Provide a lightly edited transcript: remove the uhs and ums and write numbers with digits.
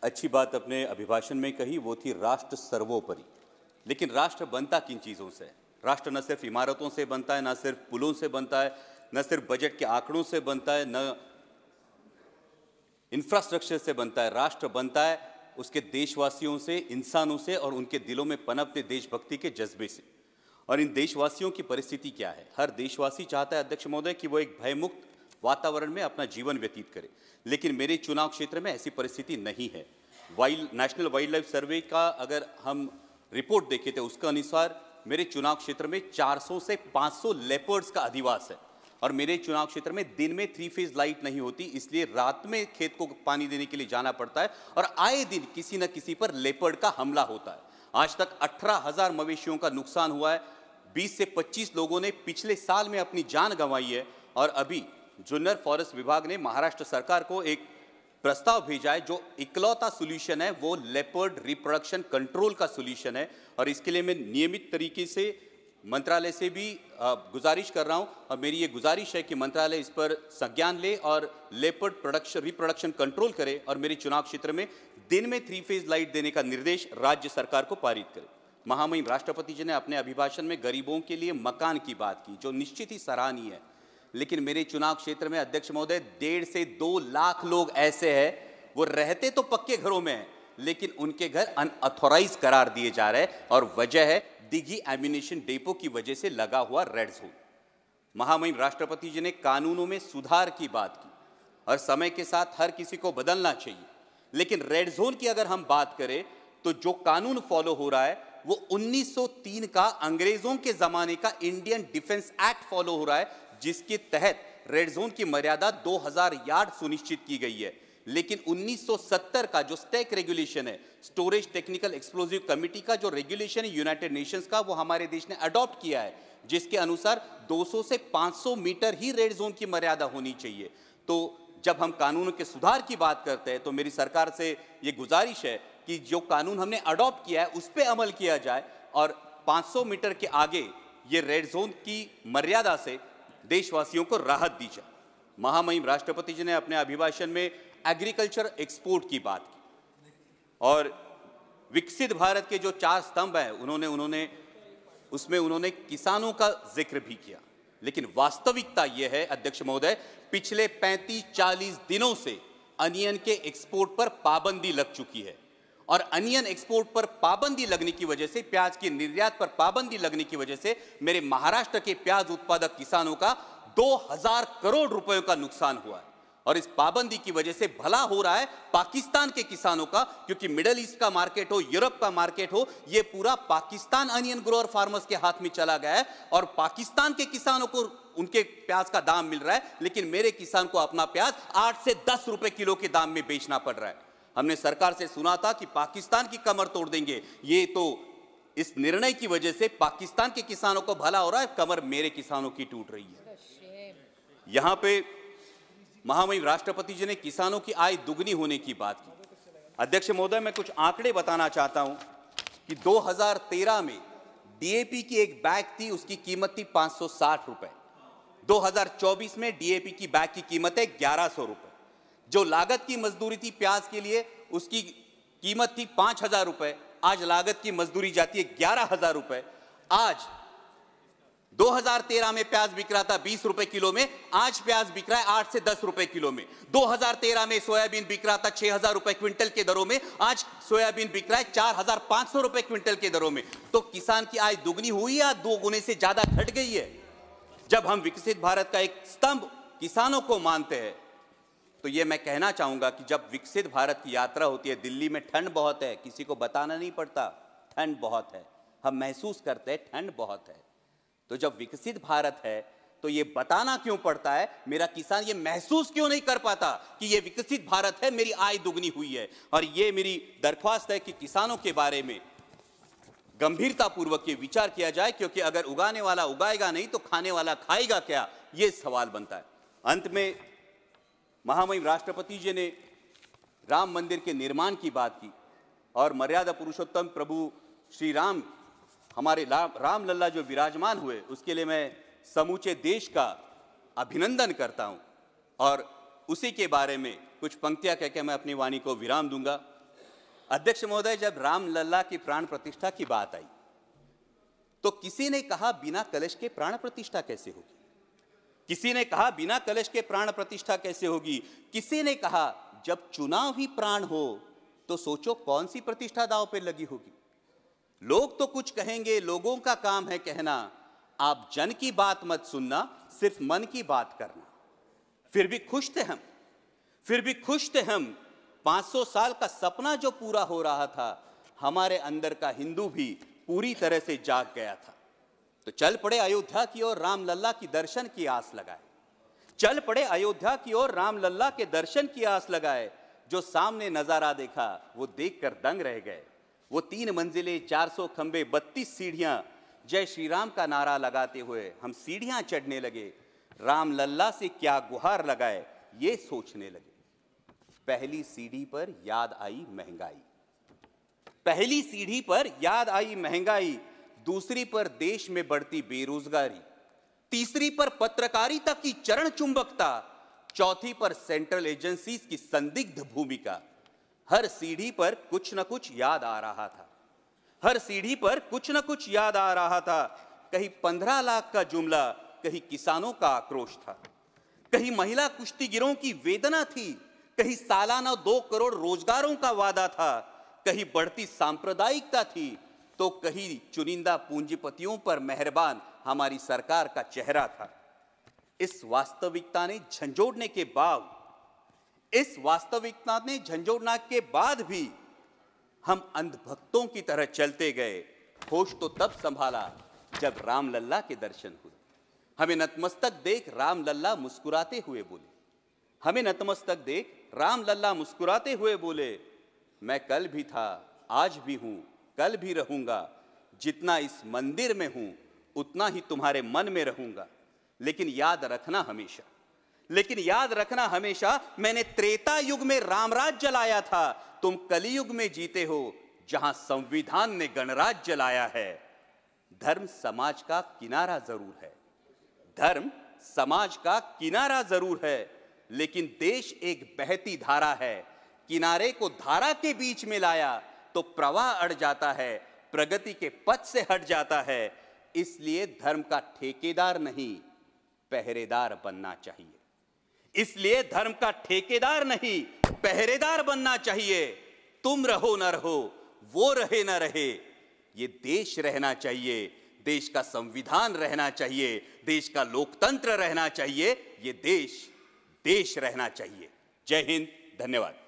अच्छी बात अपने अभिभाषण में कही, वो थी राष्ट्र सर्वोपरि। लेकिन राष्ट्र बनता किन चीज़ों से? राष्ट्र न सिर्फ इमारतों से बनता है, न सिर्फ पुलों से बनता है, न सिर्फ बजट के आंकड़ों से बनता है, न इंफ्रास्ट्रक्चर से बनता है। राष्ट्र बनता है उसके देशवासियों से, इंसानों से, और उनके दिलों में पनपते देशभक्ति के जज्बे से। और इन देशवासियों की परिस्थिति क्या है? हर देशवासी चाहता है अध्यक्ष महोदय कि वो एक भयमुक्त वातावरण में अपना जीवन व्यतीत करे, लेकिन मेरे चुनाव क्षेत्र में ऐसी परिस्थिति नहीं है। नेशनल वाइल्ड लाइफ सर्वे का अगर हम रिपोर्ट देखें तो उसके अनुसार मेरे चुनाव क्षेत्र में 400 से 500 लेपर्ड्स का अधिवास है। और मेरे चुनाव क्षेत्र में दिन में 3 फेज लाइट नहीं होती, इसलिए रात में खेत को पानी देने के लिए जाना पड़ता है, और आए दिन किसी न किसी पर लेपर्ड का हमला होता है। आज तक 18,000 मवेशियों का नुकसान हुआ है। 20 से 25 लोगों ने पिछले साल में अपनी जान गंवाई है। और अभी जुन्नर फॉरेस्ट विभाग ने महाराष्ट्र सरकार को एक प्रस्ताव भेजा है, जो इकलौता सोल्यूशन है वो लेपर्ड रिप्रोडक्शन कंट्रोल का सोल्यूशन है। और इसके लिए मैं नियमित तरीके से मंत्रालय से भी गुजारिश कर रहा हूं, और मेरी ये गुजारिश है कि मंत्रालय इस पर संज्ञान ले और लेपर्ड रिप्रोडक्शन कंट्रोल करे, और मेरे चुनाव क्षेत्र में दिन में 3 फेज लाइट देने का निर्देश राज्य सरकार को पारित करे। महामहिम राष्ट्रपति जी ने अपने अभिभाषण में गरीबों के लिए मकान की बात की, जो निश्चित ही सराहनीय है। लेकिन मेरे चुनाव क्षेत्र में अध्यक्ष महोदय 1.5 से 2 लाख लोग ऐसे हैं, वो रहते तो पक्के घरों में हैं, लेकिन उनके घर अनऑथोराइज करार दिए जा रहे हैं, और वजह है दिघी एम्यूनिशन डेपो की वजह से लगा हुआ रेड जोन। महामहिम राष्ट्रपति जी ने कानूनों में सुधार की बात की, और समय के साथ हर किसी को बदलना चाहिए। लेकिन रेड जोन की अगर हम बात करें तो जो कानून फॉलो हो रहा है वो 1903 का अंग्रेजों के जमाने का इंडियन डिफेंस एक्ट फॉलो हो रहा है, जिसके तहत रेड जोन की मर्यादा 2000 यार्ड सुनिश्चित की गई है। लेकिन 1970 का जो स्टैक रेगुलेशन है, स्टोरेज टेक्निकल एक्सप्लोजिव कमिटी का जो रेगुलेशन है यूनाइटेड नेशंस का, वो हमारे देश ने अडॉप्ट किया है, जिसके अनुसार 200 से 500 मीटर ही रेड जोन की मर्यादा होनी चाहिए। तो जब हम कानून के सुधार की बात करते हैं तो मेरी सरकार से ये गुजारिश है कि जो कानून हमने अडॉप्ट किया है उस पर अमल किया जाए, और 500 मीटर के आगे ये रेड जोन की मर्यादा से देशवासियों को राहत दी जाए। महामहिम राष्ट्रपति जी ने अपने अभिभाषण में एग्रीकल्चर एक्सपोर्ट की बात की, और विकसित भारत के जो 4 स्तंभ हैं उन्होंने किसानों का जिक्र भी किया। लेकिन वास्तविकता यह है अध्यक्ष महोदय, पिछले 35-40 दिनों से अनियन के एक्सपोर्ट पर पाबंदी लग चुकी है, और अनियन एक्सपोर्ट पर पाबंदी लगने की वजह से, प्याज के निर्यात पर पाबंदी लगने की वजह से मेरे महाराष्ट्र के प्याज उत्पादक किसानों का 2000 करोड़ रुपयों का नुकसान हुआ है। और इस पाबंदी की वजह से भला हो रहा है पाकिस्तान के किसानों का, क्योंकि मिडिल ईस्ट का मार्केट हो, यूरोप का मार्केट हो, ये पूरा पाकिस्तान अनियन ग्रोअर फार्मर्स के हाथ में चला गया है, और पाकिस्तान के किसानों को उनके प्याज का दाम मिल रहा है, लेकिन मेरे किसान को अपना प्याज 8 से 10 रुपए किलो के दाम में बेचना पड़ रहा है। हमने सरकार से सुना था कि पाकिस्तान की कमर तोड़ देंगे, ये तो इस निर्णय की वजह से पाकिस्तान के किसानों को भला हो रहा है, कमर मेरे किसानों की टूट रही है। यहां पे महामहिम राष्ट्रपति जी ने किसानों की आय दुगनी होने की बात की। अध्यक्ष महोदय, मैं कुछ आंकड़े बताना चाहता हूं कि 2013 में डीएपी की एक बैग थी, उसकी कीमत थी 560 रुपए। 2024 में डीएपी की बैग की कीमत है 1100 रुपए। जो लागत की मजदूरी थी प्याज के लिए, उसकी कीमत थी 5000 रुपए, आज लागत की मजदूरी जाती है 11,000 रुपए। आज 2013 में प्याज बिक रहा था 20 रुपए किलो में, आज प्याज बिक रहा है 8 से 10 रुपए किलो में। 2013 में सोयाबीन बिक रहा था 6000 रुपए क्विंटल के दरों में, आज सोयाबीन बिक रहा है 4500 रुपए क्विंटल के दरों में। तो किसान की आय दुगनी हुई या 2 गुने से ज्यादा घट गई है? जब हम विकसित भारत का एक स्तंभ किसानों को मानते हैं, तो ये मैं कहना चाहूंगा कि जब विकसित भारत की यात्रा होती है, दिल्ली में ठंड बहुत है, किसी को बताना नहीं पड़ता, ठंड बहुत है, हम महसूस करते हैं ठंड बहुत है। तो जब विकसित भारत है तो ये बताना क्यों पड़ता है? मेरा किसान ये महसूस क्यों नहीं कर पाता कि ये विकसित भारत है, मेरी आय दुगनी हुई है? और ये मेरी दरख्वास्त है कि किसानों के बारे में गंभीरतापूर्वक ये विचार किया जाए, क्योंकि अगर उगाने वाला उगाएगा नहीं तो खाने वाला खाएगा क्या, ये सवाल बनता है। अंत में महामहिम राष्ट्रपति जी ने राम मंदिर के निर्माण की बात की, और मर्यादा पुरुषोत्तम प्रभु श्री राम, हमारे राम लल्ला जो विराजमान हुए, उसके लिए मैं समूचे देश का अभिनंदन करता हूं। और उसी के बारे में कुछ पंक्तियां कहकर मैं अपनी वाणी को विराम दूंगा। अध्यक्ष महोदय, जब रामलला की प्राण प्रतिष्ठा की बात आई तो किसी ने कहा बिना कलश के प्राण प्रतिष्ठा कैसे होगी, किसी ने कहा बिना कलश के प्राण प्रतिष्ठा कैसे होगी, किसी ने कहा जब चुनाव ही प्राण हो तो सोचो कौन सी प्रतिष्ठा दांव पे लगी होगी। लोग तो कुछ कहेंगे, लोगों का काम है कहना, आप जन की बात मत सुनना, सिर्फ मन की बात करना। फिर भी खुश थे हम, फिर भी खुश थे हम। 500 साल का सपना जो पूरा हो रहा था, हमारे अंदर का हिंदू भी पूरी तरह से जाग गया था। तो चल पड़े अयोध्या की ओर, रामलला की दर्शन की आस लगाए। चल पड़े अयोध्या की ओर, रामलला के दर्शन की आस लगाए। जो सामने नजारा देखा वो देखकर दंग रह गए। वो 3 मंजिले, 400 खंबे, 32 सीढ़ियां, जय श्री राम का नारा लगाते हुए हम सीढ़ियां चढ़ने लगे। रामलला से क्या गुहार लगाए ये सोचने लगे। पहली सीढ़ी पर याद आई महंगाई, पहली सीढ़ी पर याद आई महंगाई, दूसरी पर देश में बढ़ती बेरोजगारी, तीसरी पर पत्रकारिता की चरण चुंबकता, चौथी पर सेंट्रल एजेंसीज की संदिग्ध भूमिका। हर सीढ़ी पर कुछ न कुछ याद आ रहा था, हर सीढ़ी पर कुछ न कुछ याद आ रहा था। कहीं 15 लाख का जुमला, कहीं किसानों का आक्रोश था, कहीं महिला कुश्तीगिरों की वेदना थी, कहीं सालाना 2 करोड़ रोजगारों का वादा था, कहीं बढ़ती सांप्रदायिकता थी, तो कहीं चुनिंदा पूंजीपतियों पर मेहरबान हमारी सरकार का चेहरा था। इस वास्तविकता ने झंझोड़ने के बाद, इस वास्तविकता ने झंझोड़ने के बाद भी हम अंधभक्तों की तरह चलते गए। होश तो तब संभाला जब रामलला के दर्शन हुए। हमें नतमस्तक देख रामलला मुस्कुराते हुए बोले, हमें नतमस्तक देख रामलला मुस्कुराते हुए बोले, मैं कल भी था, आज भी हूं, कल भी रहूंगा। जितना इस मंदिर में हूं उतना ही तुम्हारे मन में रहूंगा। लेकिन याद रखना हमेशा, लेकिन याद रखना हमेशा, मैंने त्रेता युग में रामराज जलाया था, तुम कलयुग में जीते हो जहां संविधान ने गणराज जलाया है। धर्म समाज का किनारा जरूर है, धर्म समाज का किनारा जरूर है, लेकिन देश एक बहती धारा है। किनारे को धारा के बीच में लाया तो प्रवाह अड़ जाता है, प्रगति के पथ से हट जाता है। इसलिए धर्म का ठेकेदार नहीं, पहरेदार बनना चाहिए। इसलिए धर्म का ठेकेदार नहीं, पहरेदार बनना चाहिए। तुम रहो ना रहो, वो रहे ना रहे, ये देश रहना चाहिए, देश का संविधान रहना चाहिए, देश का लोकतंत्र रहना चाहिए, ये देश रहना चाहिए। जय हिंद, धन्यवाद।